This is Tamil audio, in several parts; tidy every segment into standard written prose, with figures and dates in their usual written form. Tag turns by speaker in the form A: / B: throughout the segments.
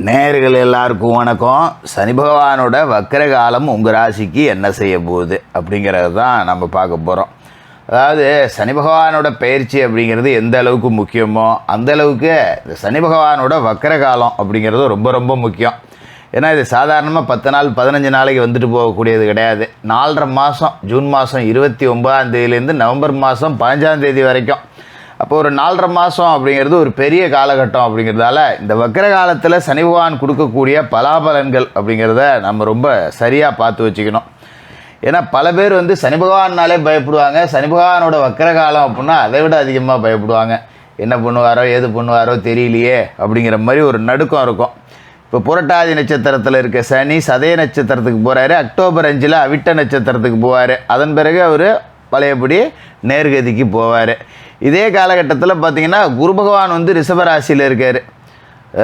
A: நேயர்கள் எல்லாருக்கும் வணக்கம். சனி பகவானோட வக்கர காலம் உங்கள் ராசிக்கு என்ன செய்ய போகுது அப்படிங்கிறது தான் நம்ம பார்க்க போகிறோம். அதாவது சனி பகவானோட பயிற்சி அப்படிங்கிறது எந்த அளவுக்கு முக்கியமோ அந்த அளவுக்கு இந்த சனி பகவானோட வக்கர காலம் அப்படிங்கிறது ரொம்ப ரொம்ப முக்கியம். ஏன்னா இது சாதாரணமாக 10 நாள் 15 நாளைக்கு வந்துட்டு போகக்கூடியது கிடையாது. 4.5 மாதம், ஜூன் மாதம் 29ஆம் தேதியிலேருந்து நவம்பர் மாதம் 15ஆம் தேதி வரைக்கும். அப்போ ஒரு 4.5 மாதம் அப்படிங்கிறது ஒரு பெரிய காலகட்டம். அப்படிங்கிறதால இந்த வக்கர காலத்தில் சனி பகவான் கொடுக்கக்கூடிய பலாபலன்கள் அப்படிங்கிறத நம்ம ரொம்ப சரியாக பார்த்து வச்சுக்கணும். ஏன்னா பல பேர் சனி பகவான்னாலே பயப்படுவாங்க. சனி பகவானோட வக்கர காலம் அப்படின்னா அதை விட அதிகமாக பயப்படுவாங்க. என்ன பண்ணுவாரோ ஏது பண்ணுவாரோ தெரியலையே அப்படிங்கிற மாதிரி ஒரு நடுக்கம் இருக்கும். இப்போ புரட்டாதி நட்சத்திரத்தில் இருக்க சனி சதய நட்சத்திரத்துக்கு போகிறாரு. அக்டோபர் 5 அவிட்ட நட்சத்திரத்துக்கு போவார். அதன் பிறகு அவர் பழையபடி நேர்கதிக்கு போவார். இதே காலகட்டத்தில் பார்த்திங்கன்னா குரு பகவான் ரிஷபராசியில் இருக்கார்,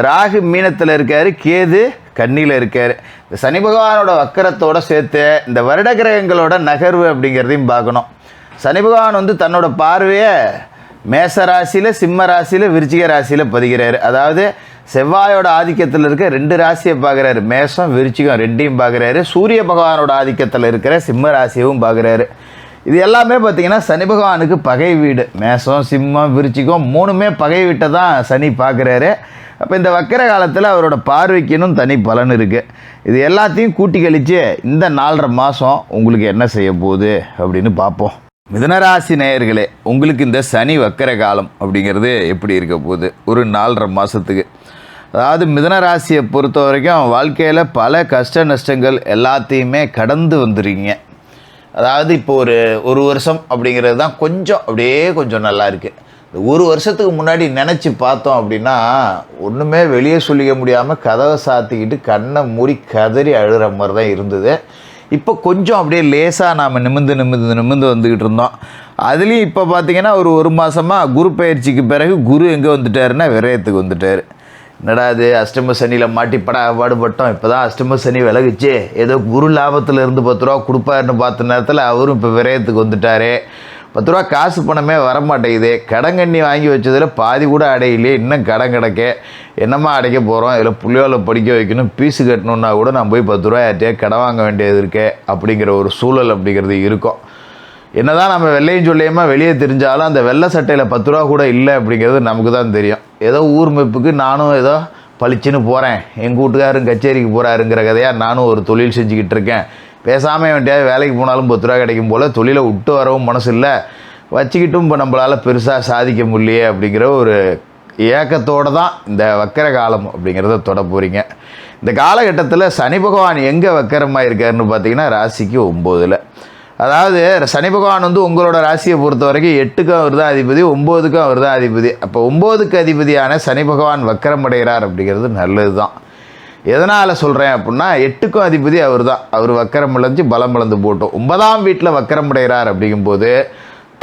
A: ராகு மீனத்தில் இருக்கார், கேது கன்னியில் இருக்கார். இந்த சனி பகவானோட வக்கரத்தோடு சேர்த்து இந்த வருட கிரகங்களோட நகர்வு அப்படிங்கிறதையும் பார்க்கணும். சனி பகவான் தன்னோட பார்வையை மேச ராசியில், சிம்ம ராசியில், விருச்சிக ராசியில் பதிகிறார். அதாவது செவ்வாயோட ஆதிக்கத்தில் இருக்க 2 ராசியை பார்க்குறாரு. மேசம் விருச்சிகம் ரெண்டையும் பார்க்குறாரு. சூரிய பகவானோட ஆதிக்கத்தில் இருக்கிற சிம்ம ராசியவும் பார்க்குறாரு. இது எல்லாமே பார்த்திங்கன்னா சனி பகவானுக்கு பகை வீடு. மேசம், சிம்மம், விருச்சிகம் 3மே பகை வீட்டை தான் சனி பார்க்குறாரு. அப்போ இந்த வக்கர காலத்தில் அவரோட பார்வைக்குன்னு தனி பலன் இருக்குது. இது எல்லாத்தையும் கூட்டி கழித்து இந்த 4.5 மாதம் உங்களுக்கு என்ன செய்ய போகுது அப்படின்னு பார்ப்போம். மிதுனராசி நேயர்களே, உங்களுக்கு இந்த சனி வக்கர காலம் அப்படிங்கிறது எப்படி இருக்க போகுது ஒரு 4.5 மாதத்துக்கு? அதாவது மிதுனராசியை பொறுத்த வரைக்கும் வாழ்க்கையில் பல கஷ்ட நஷ்டங்கள் எல்லாத்தையுமே கடந்து வந்துடுறீங்க. அதாவது இப்போ ஒரு வருஷம் அப்படிங்கிறது தான் கொஞ்சம் நல்லா இருக்குது. இந்த ஒரு வருஷத்துக்கு முன்னாடி நினச்சி பார்த்தோம் அப்படின்னா ஒன்றுமே வெளியே சொல்லிக்க முடியாமல் கதவை சாத்திக்கிட்டு கண்ணை மூடி கதறி அழுகிற மாதிரி தான் இருந்தது. இப்போ கொஞ்சம் அப்படியே லேசாக நாம் நிமிந்து வந்துக்கிட்டு இருந்தோம். அதுலேயும் இப்போ பார்த்திங்கன்னா ஒரு மாதமாக குரு பயிற்சிக்கு பிறகு குரு எங்கே வந்துட்டாருன்னா விரயத்துக்கு வந்துட்டார். என்னடா அது அஷ்டம சனியில் பாடுபட்டோம், இப்போ தான் அஷ்டம சனி விலகுச்சு, ஏதோ குரு லாபத்தில் இருந்து 10 ரூபா கொடுப்பாருன்னு பார்த்த நேரத்தில் அவரும் இப்போ விரயத்துக்கு வந்துட்டார். 10 ரூபா காசு பணமே வரமாட்டேங்குது. கடங்கண்ணி வாங்கி வச்சதில் பாதி கூட அடையிலே, இன்னும் கடன் கிடக்க, என்னம்மா அடைக்க போகிறோம், இதில் புள்ளியோல படிக்க வைக்கணும், ஃபீஸு கட்டணுன்னா கூட நான் போய் 10 ரூபா யார்ட்டே கடன் வாங்க வேண்டியது இருக்கே அப்படிங்கிற ஒரு சூழல் அப்படிங்கிறது இருக்கும். என்னதான் நம்ம வெள்ளையும் சொல்லியுமா வெளியே தெரிஞ்சாலும் அந்த வெள்ளை சட்டையில் 10 ரூபா கூட இல்லை அப்படிங்கிறது நமக்கு தான் தெரியும். ஏதோ ஊர் மெப்புக்கு நானும் ஏதோ பளிச்சுன்னு போகிறேன், எங்கள் வீட்டுக்காரரும் கச்சேரிக்கு போகிறாருங்கிற கதையாக நானும் ஒரு தொழில் செஞ்சுக்கிட்டு இருக்கேன். பேசாமல் வேண்டியது வேலைக்கு போனாலும் 10 ரூபா கிடைக்கும் போல் தொழிலை விட்டு வரவும் மனசு இல்லை, வச்சுக்கிட்டும் இப்போ நம்மளால் பெருசாக சாதிக்க முடியலையே அப்படிங்கிற ஒரு ஏக்கத்தோடு தான் இந்த வக்கர காலம் அப்படிங்கிறத தொட போகிறீங்க. இந்த காலகட்டத்தில் சனி பகவான் எங்கே வக்கரமாக இருக்காருன்னு பார்த்தீங்கன்னா ராசிக்கு 9ல். அதாவது சனி பகவான் உங்களோட ராசியை பொறுத்த வரைக்கும் 8க்கும் அவர் தான் அதிபதி, 9க்கும் அவர் தான் அதிபதி. அப்போ 9க்கு அதிபதியான சனி பகவான் வக்கரம் அடைகிறார் அப்படிங்கிறது நல்லது தான். எதனால் சொல்கிறேன் அப்படின்னா 8க்கும் அதிபதி அவர் தான். அவர் வக்கரம் இழந்து பலம் இழந்து போட்டோம். 9ஆம் வீட்டில் வக்கரம் அடைகிறார் அப்படிங்கும்போது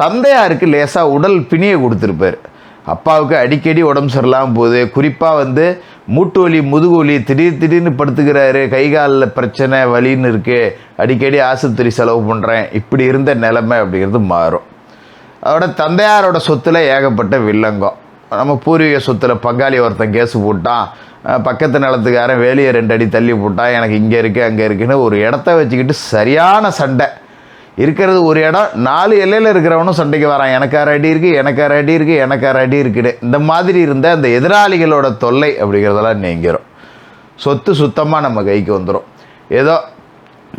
A: தந்தையாருக்கு லேசாக உடல் பிணியை கொடுத்துருப்பார். அப்பாவுக்கு அடிக்கடி உடம்பு சரியில்லாமல் போகுது. குறிப்பாக மூட்டு வலி, முதுகு வலி, திடீர்னு படுத்துக்கிறாரு, கை காலில் பிரச்சனை வலின்னு இருக்குது, அடிக்கடி ஆஸ்பத்திரி செலவு பண்ணுறேன், இப்படி இருந்த நிலைமை அப்படிங்கிறது மாறும். அதோட தந்தையாரோட சொத்தில் ஏகப்பட்ட வில்லங்கம். நம்ம பூர்வீக சொத்தில் பங்காளி ஒருத்தன் கேஸு போட்டான், பக்கத்து நிலத்துக்காரன் வேலையை 2 அடி தள்ளி போட்டான், எனக்கு இங்கே இருக்குது அங்கே இருக்குன்னு ஒரு இடத்த வச்சுக்கிட்டு சரியான சண்டை. இருக்கிறது ஒரு இடம், 4 எல்லையில் இருக்கிறவனும் சண்டைக்கு வரான், எனக்கு 6 அடி இருக்குது, எனக்கு 6 அடி இருக்குது, எனக்கு 6 அடி இருக்குது. இந்த மாதிரி இருந்த அந்த எதிராளிகளோட தொல்லை அப்படிங்கிறதெல்லாம் நீங்கிரும். சொத்து சுத்தமாக நம்ம கைக்கு வந்துடும். ஏதோ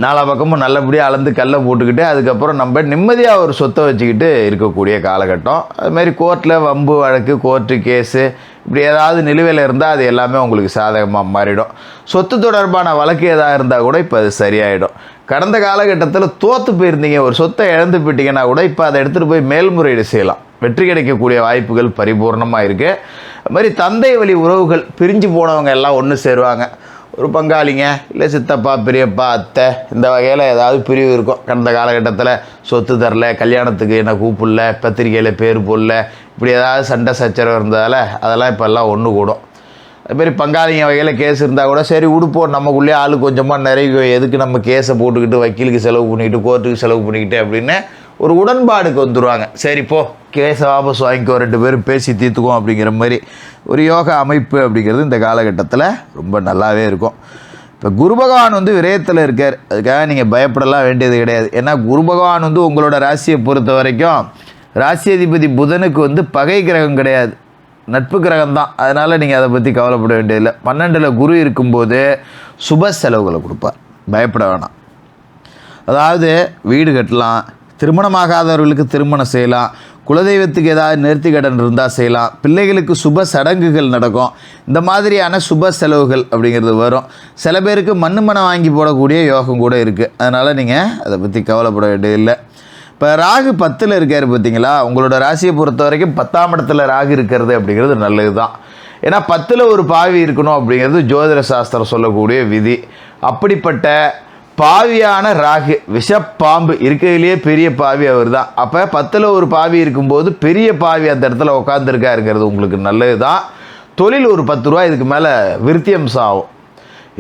A: 4 பக்கமும் நல்லபடியாக அளந்து கல்லை போட்டுக்கிட்டு அதுக்கப்புறம் நம்ம நிம்மதியாக ஒரு சொத்தை வச்சுக்கிட்டு இருக்கக்கூடிய காலகட்டம். அதுமாரி கோர்ட்டில் வம்பு வழக்கு, கோர்ட்டு கேஸு இப்படி ஏதாவது நிலுவையில் இருந்தால் அது எல்லாமே உங்களுக்கு சாதகமாக மாறிடும். சொத்து தொடர்பான வழக்கு ஏதாவது இருந்தால் கூட இப்போ அது சரியாயிடும். கடந்த காலகட்டத்தில் தோற்று போயிருந்தீங்க, ஒரு சொத்தை இழந்து போயிட்டீங்கன்னா கூட இப்போ அதை எடுத்துகிட்டு போய் மேல்முறையீடு செய்யலாம், வெற்றி கிடைக்கக்கூடிய வாய்ப்புகள் பரிபூர்ணமாக இருக்குது. அது மாதிரி தந்தை வழி உறவுகள் பிரிஞ்சு போனவங்க எல்லாம் ஒன்று சேருவாங்க. ஒரு பங்காளிங்க, இல்லை சித்தப்பா, பெரியப்பா, அத்தை, இந்த வகையில் ஏதாவது பிரிவு இருக்கும். கடந்த காலகட்டத்தில் சொத்து தரல, கல்யாணத்துக்கு என்ன கூப்பிடல, பத்திரிக்கையில் பேர் போடல, இப்படி ஏதாவது சண்டை சச்சரவு இருந்ததால் அதெல்லாம் இப்போல்லாம் ஒன்று கூடும். அதுமாரி பங்காளிங்க வகையில் கேஸ் இருந்தால் கூட சரி உடுப்போம், நமக்குள்ளே ஆள் கொஞ்சமாக நிறைய, எதுக்கு நம்ம கேஸை போட்டுக்கிட்டு வக்கீலுக்கு செலவு பண்ணிக்கிட்டு கோர்ட்டுக்கு செலவு பண்ணிக்கிட்டு அப்படின்னு ஒரு உடன்பாடுக்கு வந்துடுவாங்க. சரி போ கேஸை வாபஸ் வாங்கிக்கோ, 2 பேரும் பேசி தீர்த்துக்குவோம் அப்படிங்கிற மாதிரி ஒரு யோக அமைப்பு அப்படிங்கிறது இந்த காலகட்டத்தில் ரொம்ப நல்லாவே இருக்கும். இப்போ குரு பகவான் வந்து விரயத்தில் இருக்கார், அதுக்காக நீங்கள் பயப்படலாம் வேண்டியது கிடையாது. ஏன்னா குரு பகவான் வந்து உங்களோட ராசியை பொறுத்த வரைக்கும் ராசி அதிபதி புதனுக்கு வந்து பகை கிரகம் கிடையாது, நட்பு கிரகம் தான். அதனால் நீங்கள் அதை பற்றி கவலைப்பட வேண்டியதில்லை. 12ல் குரு இருக்கும்போது சுப செலவுகளை கொடுப்பார், பயப்பட வேணாம். அதாவது வீடு கட்டலாம், திருமணமாகாதவர்களுக்கு திருமணம் செய்யலாம், குலதெய்வத்துக்கு ஏதாவது நேர்த்தி கடன் இருந்தால் செய்யலாம், பிள்ளைகளுக்கு சுப சடங்குகள் நடக்கும், இந்த மாதிரியான சுப செலவுகள் அப்படிங்கிறது வரும். சில பேருக்கு மண்ணு வாங்கி போடக்கூடிய யோகம் கூட இருக்குது. அதனால் நீங்கள் அதை பற்றி கவலைப்பட வேண்டியதில்லை. இப்போ ராகு 10ல் இருக்கார் பார்த்தீங்களா, உங்களோட ராசியை பொறுத்த வரைக்கும் 10ஆம் இடத்துல ராகு இருக்கிறது அப்படிங்கிறது நல்லது தான். ஏன்னா 10ல் ஒரு பாவி இருக்கணும் அப்படிங்கிறது ஜோதிட சாஸ்திரம் சொல்லக்கூடிய விதி. அப்படிப்பட்ட பாவியான ராகு, விஷப்பாம்பு, இருக்கிறதுலேயே பெரிய பாவி அவர் தான். அப்போ 10ல் ஒரு பாவி இருக்கும்போது பெரிய பாவி அந்த இடத்துல உட்காந்துருக்காருங்கிறது உங்களுக்கு நல்லது தான். தொழில் ஒரு 10 ரூபா இதுக்கு மேலே விருத்தியம்சம் ஆகும்.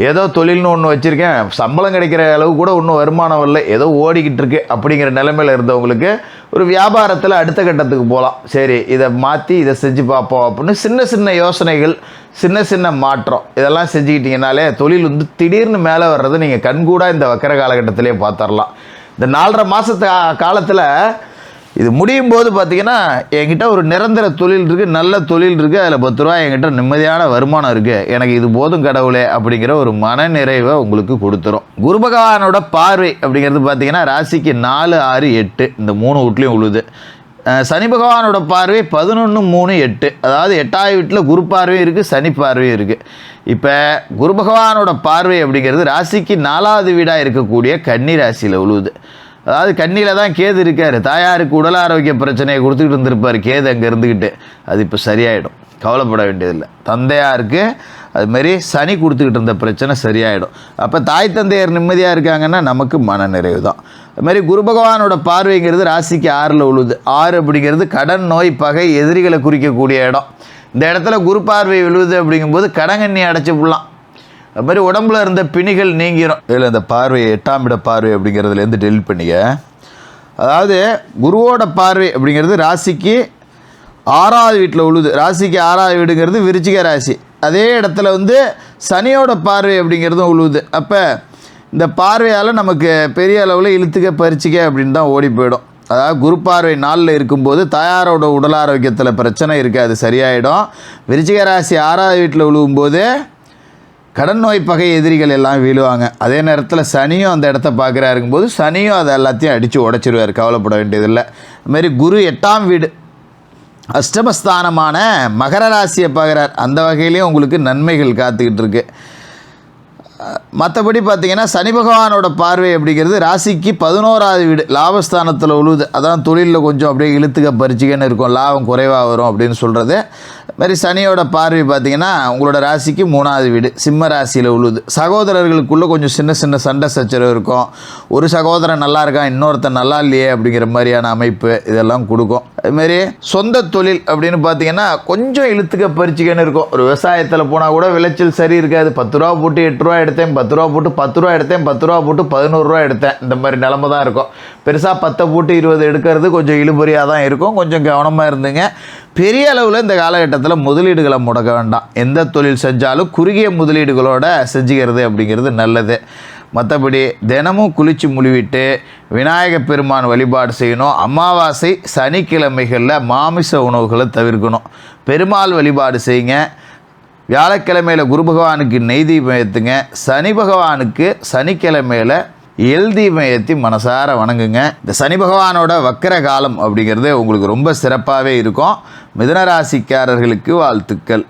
A: ஏதோ தொழில்னு ஒன்று வச்சுருக்கேன், சம்பளம் கிடைக்கிற அளவு கூட ஒன்றும் வருமானம் இல்லை, ஏதோ ஓடிக்கிட்டு இருக்கு அப்படிங்கிற நிலைமையில் இருந்தவங்களுக்கு ஒரு வியாபாரத்தில் அடுத்த கட்டத்துக்கு போகலாம். சரி இதை மாற்றி இதை செஞ்சு பார்ப்போம் அப்படின்னு சின்ன சின்ன யோசனைகள், சின்ன சின்ன மாற்றம் இதெல்லாம் செஞ்சுக்கிட்டிங்கனாலே தொழில் வந்து திடீர்னு மேலே வர்றது நீங்கள் கண்கூடாக இந்த வக்கர காலகட்டத்திலே பார்த்துடலாம். இந்த 4.5 மாதத்து காலத்தில் இது முடியும் போது பார்த்திங்கன்னா என்கிட்ட ஒரு நிரந்தர தொழில் இருக்குது, நல்ல தொழில் இருக்குது, அதில் 10 ரூபா என்கிட்ட நிம்மதியான வருமானம் இருக்குது, எனக்கு இது போதும் கடவுளே அப்படிங்கிற ஒரு மன நிறைவை உங்களுக்கு கொடுத்துரும். குரு பகவானோட பார்வை அப்படிங்கிறது பார்த்திங்கன்னா ராசிக்கு 4, 6, 8 இந்த 3 வீட்லேயும் உழுது. சனி பகவானோட பார்வை 11, 3, 8, அதாவது 8ஆவது வீட்டில் குரு பார்வையும் இருக்குது, சனி பார்வையும் இருக்குது. இப்போ குரு பகவானோட பார்வை அப்படிங்கிறது ராசிக்கு 4ஆவது வீடாக இருக்கக்கூடிய கன்னி ராசியில் உழுவுது. அதாவது கண்ணியில் தான் கேது இருக்கார், தாயாருக்கு உடல் ஆரோக்கிய பிரச்சனையை கொடுத்துக்கிட்டு இருந்திருப்பார் கேது அங்கே இருந்துக்கிட்டு, அது இப்போ சரியாயிடும், கவலைப்பட வேண்டியதில்லை. தந்தையாருக்கு அதுமாரி சனி கொடுத்துக்கிட்டு இருந்த பிரச்சனை சரியாயிடும். அப்போ தாய் தந்தையர் நிம்மதியாக இருக்காங்கன்னா நமக்கு மன நிறைவு தான். அதுமாதிரி குரு பகவானோட பார்வைங்கிறது ராசிக்கு 6ல் உழுது. 6 அப்படிங்கிறது கடன், நோய், பகை, எதிரிகளை குறிக்கக்கூடிய இடம். இந்த இடத்துல குரு பார்வை விழுவுது அப்படிங்கும்போது கடங்கண்ணி அடைச்சி விடலாம். அது மாதிரி உடம்புல இருந்த பிணிகள் நீங்கிடும். இதில் இந்த பார்வை 8ஆம் இட பார்வை அப்படிங்கிறதுலேருந்து டெலிட் பண்ணிக்க. அதாவது குருவோட பார்வை அப்படிங்கிறது ராசிக்கு 6ஆவது வீட்டில் உழுது. ராசிக்கு 6ஆவது வீடுங்கிறது விருச்சிக ராசி. அதே இடத்துல வந்து சனியோட பார்வை அப்படிங்கிறதும் உழுவுது. அப்போ இந்த பார்வையால் நமக்கு பெரிய அளவில் இழுத்துக்க பறிச்சிக்க அப்படின்னு தான் ஓடி போயிடும். அதாவது குரு பார்வை 4ல் இருக்கும்போது தாயாரோட உடல் ஆரோக்கியத்தில் பிரச்சனை இருக்குது, அது சரியாயிடும். விருச்சிக ராசி 6ஆவது வீட்டில் விழுவும்போது கடன், நோய், பகை, எதிரிகள் எல்லாம் வீழுவாங்க. அதே நேரத்தில் சனியும் அந்த இடத்த பார்க்குறாருங்கும்போது சனியும் அதை எல்லாத்தையும் அடித்து உடச்சிடுவார், கவலைப்பட வேண்டியதில்லை. அதுமாரி குரு 8ஆம் வீடு அஷ்டமஸ்தானமான மகர ராசியை பார்க்குறார், அந்த வகையிலையும் உங்களுக்கு நன்மைகள் காத்துக்கிட்டு இருக்கு. மற்றபடி பார்த்திங்கன்னா சனி பகவானோட பார்வை அப்படிங்கிறது ராசிக்கு 11ஆவது வீடு லாபஸ்தானத்தில் உழுவுது. அதான் தொழிலில் கொஞ்சம் அப்படியே இழுத்துக்க பறிச்சிக்கன்னு இருக்கும், லாபம் குறைவாக வரும் அப்படின்னு சொல்கிறது. மாதிரி சனியோட பார்வை பார்த்திங்கன்னா உங்களோட ராசிக்கு 3ஆவது வீடு சிம்ம ராசியில் உழுவுது. சகோதரர்களுக்குள்ளே கொஞ்சம் சின்ன சின்ன சண்டை சச்சரவு இருக்கும். ஒரு சகோதரன் நல்லா இருக்கான், இன்னொருத்தன் நல்லா இல்லையே அப்படிங்கிற மாதிரியான அமைப்பு இதெல்லாம் கொடுக்கும். அதுமாரி சொந்த தொழில் அப்படின்னு பார்த்திங்கன்னா கொஞ்சம் இழுத்துக்க பறிச்சிக்கன்னு இருக்கும். ஒரு விவசாயத்தில் போனால் கூட விளைச்சல் சரி இருக்காது. 10 ரூபா போட்டு 8 ரூபா எடுத்தேன், 10 ரூபா போட்டு 10 ரூபா எடுத்தேன், 10 ரூபா போட்டு 11 ரூபா எடுத்தேன், இந்த மாதிரி நிலமை தான் இருக்கும். பெருசாக 10 போட்டு 20 எடுக்கிறது கொஞ்சம் இழுபறியாக தான் இருக்கும். கொஞ்சம் கவனமாக இருந்துங்க. பெரிய அளவில் இந்த காலகட்டத்தில் முதலீடுகளை முடக்க வேண்டாம். எந்த தொழில் செஞ்சாலும் குறுகிய முதலீடுகளோடு செஞ்சுக்கிறது அப்படிங்கிறது நல்லது. மற்றபடி தினமும் குளித்து முழுவிட்டு விநாயக பெருமான் வழிபாடு செய்யணும். அமாவாசை சனிக்கிழமைகளில் மாமிச உணவுகளை தவிர்க்கணும். பெருமாள் வழிபாடு செய்யுங்க. வியாழக்கிழமையில் குரு பகவானுக்கு நெய் தீபம் ஏற்றுங்க. சனி பகவானுக்கு சனிக்கிழமையில் எல் தீபம் ஏற்றி மனசார வணங்குங்க. இந்த சனி பகவானோட வக்கர காலம் அப்படிங்கிறது உங்களுக்கு ரொம்ப சிறப்பாகவே இருக்கும். மிதுன ராசிக்காரர்களுக்கு வாழ்த்துக்கள்.